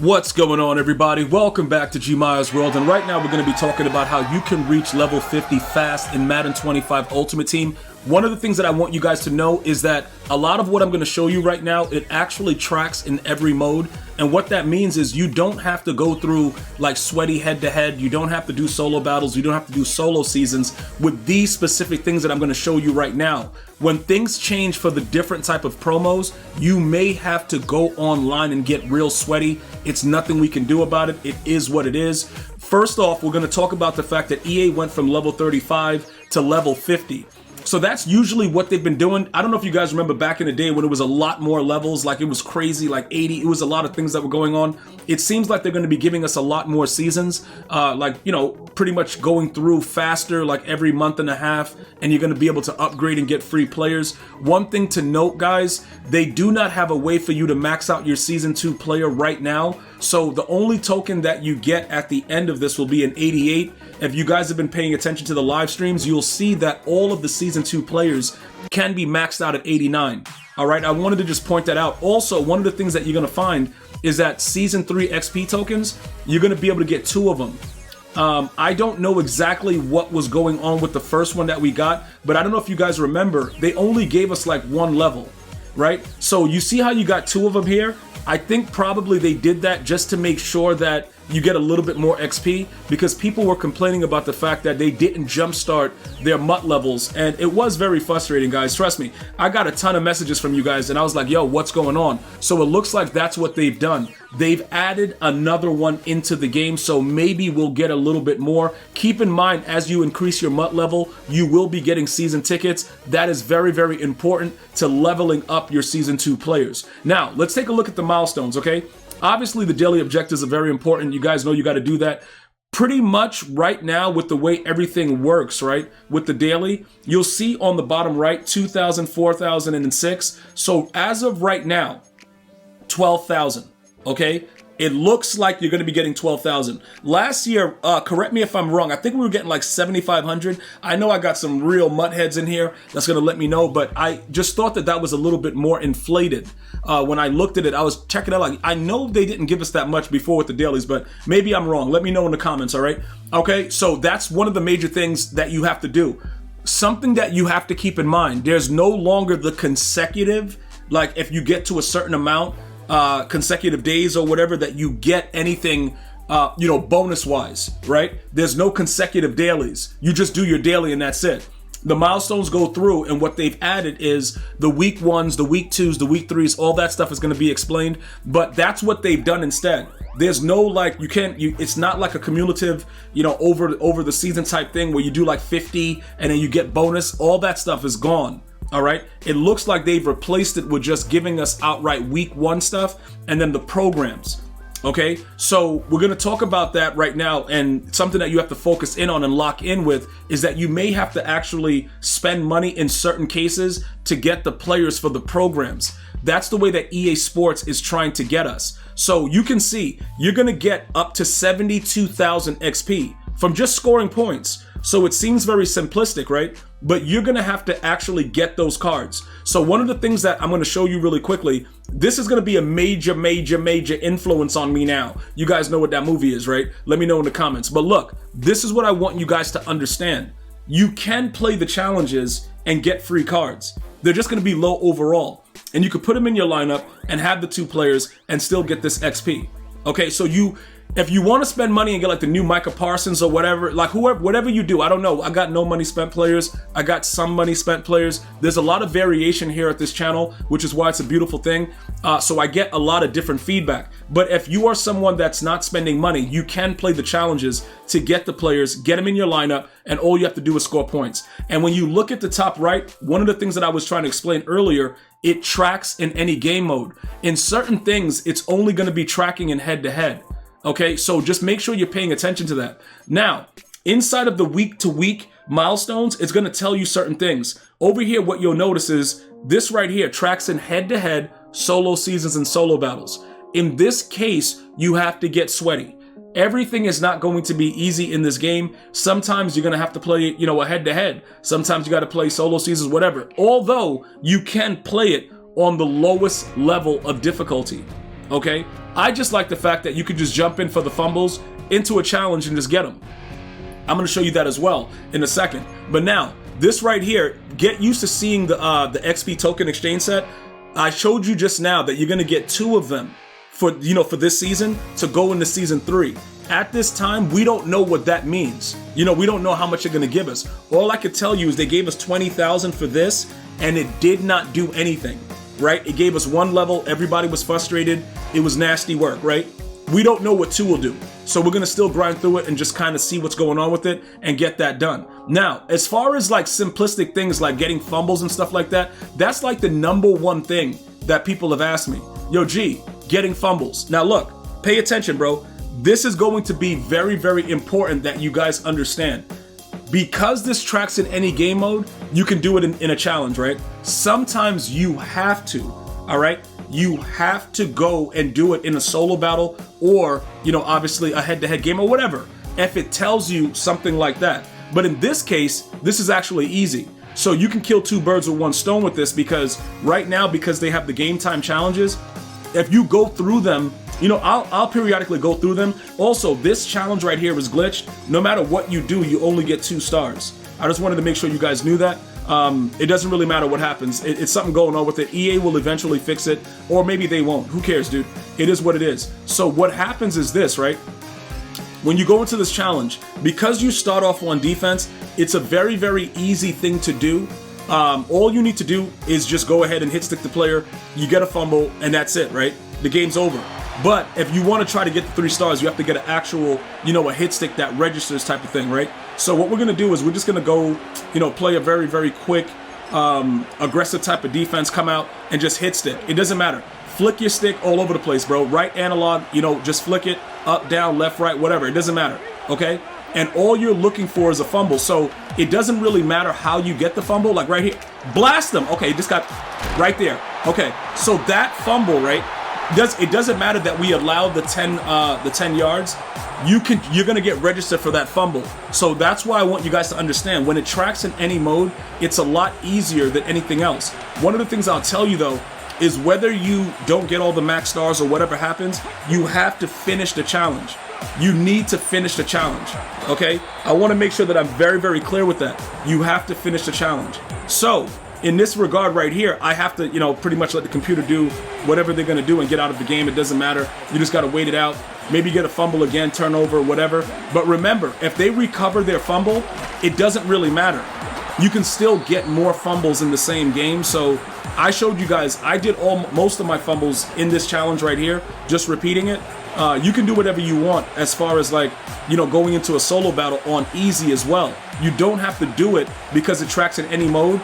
What's going on, everybody? Welcome back to GmiasWorld, and right now we're going to be talking about how you can reach level 50 fast in Madden 25 Ultimate Team. One of the things that I want you guys to know is that a lot of what I'm going to show you right now, it actually tracks in every mode, and what that means is you don't have to go through like sweaty head-to-head, you don't have to do solo battles, you don't have to do solo seasons with these specific things that I'm going to show you right now. When things change for the different type of promos, you may have to go online and get real sweaty. It's nothing we can do about it. It is what it is. First off, we're going to talk about the fact that EA went from level 35 to level 50. So that's usually what they've been doing. I don't know if you guys remember back in the day when it was a lot more levels, like it was crazy, like 80. It was a lot of things that were going on. It seems like they're going to be giving us a lot more seasons, like, you know, pretty much going through faster, like every month and a half, and you're going to be able to upgrade and get free players. One thing to note, guys, they do not have a way for you to max out your Season 2 player right now. So the only token that you get at the end of this will be an 88. If you guys have been paying attention to the live streams, you'll see that all of the Season 2 players can be maxed out at 89. All right, I wanted to just point that out. Also, one of the things that you're going to find is that Season 3 XP tokens, you're going to be able to get 2 of them. I don't know exactly what was going on with the first one that we got, but I don't know if you guys remember, they only gave us like 1 level, right? So you see how you got 2 of them here? I think probably they did that just to make sure that you get a little bit more XP, because people were complaining about the fact that they didn't jumpstart their MUT levels, and it was very frustrating, guys. Trust me, I got a ton of messages from you guys, and I was like, yo, what's going on? So it looks like that's what they've done. They've added another one into the game, so maybe we'll get a little bit more. Keep in mind, as you increase your MUT level, you will be getting season tickets. That is very, very important to leveling up your Season 2 players. Now, let's take a look at the milestones, okay? Obviously, the daily objectives are very important. You guys know you got to do that. Pretty much right now, with the way everything works, right, with the daily, you'll see on the bottom right, 2,000, 4,000, and 6. So as of right now, 12,000, okay? It looks like you're going to be getting 12,000. Last year, correct me if I'm wrong, I think we were getting like 7,500. I know I got some real mutt heads in here that's going to let me know, but I just thought that that was a little bit more inflated. When I looked at it, I was checking out, like, I know they didn't give us that much before with the dailies, but maybe I'm wrong. Let me know in the comments, all right? Okay, so that's one of the major things that you have to do. Something that you have to keep in mind, there's no longer the consecutive, like if you get to a certain amount, consecutive days or whatever, that you get anything, you know, bonus wise, right? There's no consecutive dailies. You just do your daily and that's it. The milestones go through, and what they've added is the week 1s, the week 2s, the week 3s, all that stuff is going to be explained, but that's what they've done instead. There's no, like, it's not like a cumulative, you know, over the season type thing where you do like 50 and then you get bonus. All that stuff is gone. All right, it looks like they've replaced it with just giving us outright week 1 stuff and then the programs. Okay, so we're going to talk about that right now, and something that you have to focus in on and lock in with is that you may have to actually spend money in certain cases to get the players for the programs. That's the way that EA Sports is trying to get us. So you can see you're going to get up to 72,000 XP from just scoring points. So it seems very simplistic, right? But you're going to have to actually get those cards. So one of the things that I'm going to show you really quickly, this is going to be a major influence on me now. You guys know what that movie is, right? Let me know in the comments. But look, this is what I want you guys to understand. You can play the challenges and get free cards. They're just going to be low overall. And you could put them in your lineup and have the 2 players and still get this XP. Okay, so if you want to spend money and get like the new Micah Parsons or whatever, like whatever you do, I don't know. I got no money spent players. I got some money spent players. There's a lot of variation here at this channel, which is why it's a beautiful thing. So I get a lot of different feedback. But if you are someone that's not spending money, you can play the challenges to get the players, get them in your lineup, and all you have to do is score points. And when you look at the top right, one of the things that I was trying to explain earlier, it tracks in any game mode. In certain things, it's only going to be tracking in head-to-head. Okay, so just make sure you're paying attention to that. Now, inside of the week-to-week milestones, it's going to tell you certain things. Over here, what you'll notice is this right here tracks in head-to-head, solo seasons, and solo battles. In this case, you have to get sweaty. Everything is not going to be easy in this game. Sometimes you're going to have to play, you know, a head-to-head. Sometimes you got to play solo seasons, whatever. Although you can play it on the lowest level of difficulty. Okay, I just like the fact that you could just jump in for the fumbles into a challenge and just get them. I'm going to show you that as well in a second. But now, this right here, get used to seeing the XP token exchange set. I showed you just now that you're going to get 2 of them for this season to go into season 3. At this time, we don't know what that means. We don't know how much they're going to give us. All I could tell you is they gave us 20,000 for this, and it did not do anything, right? It gave us 1 level. Everybody was frustrated. It was nasty work, right? We don't know what 2 will do. So we're going to still grind through it and just kind of see what's going on with it and get that done. Now, as far as like simplistic things like getting fumbles and stuff like that, that's like the #1 thing that people have asked me. Yo, G, getting fumbles. Now look, pay attention, bro. This is going to be very, very important that you guys understand. Because this tracks in any game mode, you can do it in a challenge, right? Sometimes you have to, all right? You have to go and do it in a solo battle or, obviously a head-to-head game or whatever, if it tells you something like that. But in this case, this is actually easy. So you can kill 2 birds with 1 stone with this because right now, because they have the game time challenges, if you go through them, I'll periodically go through them. Also, this challenge right here is glitched. No matter what you do, you only get 2 stars. I just wanted to make sure you guys knew that. It doesn't really matter what happens. It's something going on with it. EA will eventually fix it, or maybe they won't. Who cares, dude? It is what it is. So what happens is this, right? When you go into this challenge, because you start off on defense, it's a very, very easy thing to do. All you need to do is just go ahead and hit stick the player. You get a fumble, and that's it, right? The game's over. But if you want to try to get the 3 stars, you have to get an actual, a hit stick that registers type of thing, right? So what we're going to do is we're just going to go, play a very, very quick, aggressive type of defense, come out and just hit stick. It doesn't matter. Flick your stick all over the place, bro. Right analog, just flick it up, down, left, right, whatever. It doesn't matter, okay? And all you're looking for is a fumble. So it doesn't really matter how you get the fumble. Like right here, blast them. Okay, just got right there. Okay, so that fumble, right? It doesn't matter that we allowed the 10 yards. You're gonna get registered for that fumble. So that's why I want you guys to understand when it tracks in any mode, it's a lot easier than anything else. One of the things I'll tell you though is whether you don't get all the max stars or whatever happens, you have to finish the challenge. You need to finish the challenge, okay? I want to make sure that I'm very, very clear with that. You have to finish the challenge. So in this regard right here, I have to, pretty much let the computer do whatever they're going to do and get out of the game. It doesn't matter. You just got to wait it out. Maybe get a fumble again, turnover, whatever. But remember, if they recover their fumble, it doesn't really matter. You can still get more fumbles in the same game. So I showed you guys, I did most of my fumbles in this challenge right here, just repeating it. You can do whatever you want as far as like, going into a solo battle on easy as well. You don't have to do it because it tracks in any mode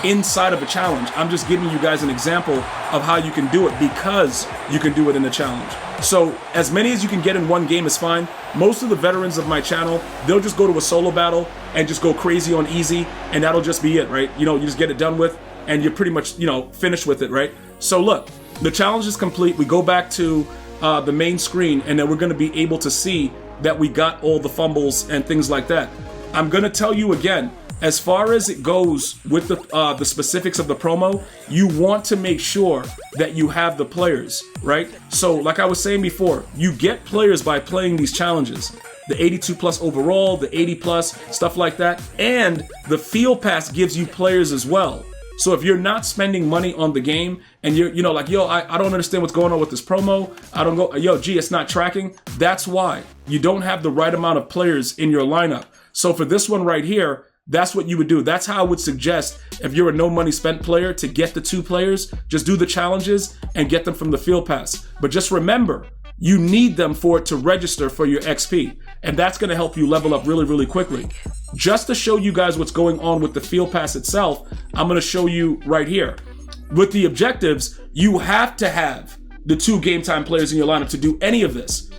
inside of a challenge. I'm just giving you guys an example of how you can do it because you can do it in a challenge. So as many as you can get in one game is fine. Most of the veterans of my channel, they'll just go to a solo battle and just go crazy on easy, and that'll just be it, right? You just get it done with and you're pretty much, finished with it, right? So look, the challenge is complete. We go back to the main screen, and then we're going to be able to see that we got all the fumbles and things like that. I'm going to tell you again, as far as it goes with the specifics of the promo, you want to make sure that you have the players, right? So like I was saying before, you get players by playing these challenges. The 82 plus overall, the 80 plus, stuff like that. And the field pass gives you players as well. So if you're not spending money on the game and you're, like, yo, I don't understand what's going on with this promo. I don't go, yo, gee, it's not tracking. That's why you don't have the right amount of players in your lineup. So for this one right here, that's what you would do. That's how I would suggest if you're a no money spent player to get the 2 players, just do the challenges and get them from the field pass. But just remember, you need them for it to register for your XP. And that's going to help you level up really, really quickly. Just to show you guys what's going on with the field pass itself, I'm going to show you right here. With the objectives, you have to have the 2 game time players in your lineup to do any of this.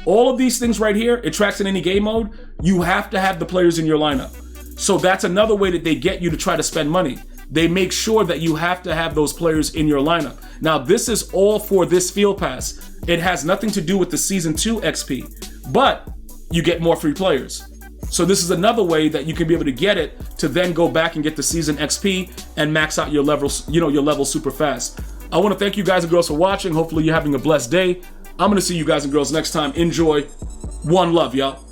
All of these things right here, it tracks in any game mode, you have to have the players in your lineup. So that's another way that they get you to try to spend money. They make sure that you have to have those players in your lineup. Now, this is all for this field pass. It has nothing to do with the Season 2 XP, but you get more free players. So this is another way that you can be able to get it to then go back and get the Season XP and max out your levels, your levels super fast. I want to thank you guys and girls for watching. Hopefully you're having a blessed day. I'm going to see you guys and girls next time. Enjoy. One love, y'all.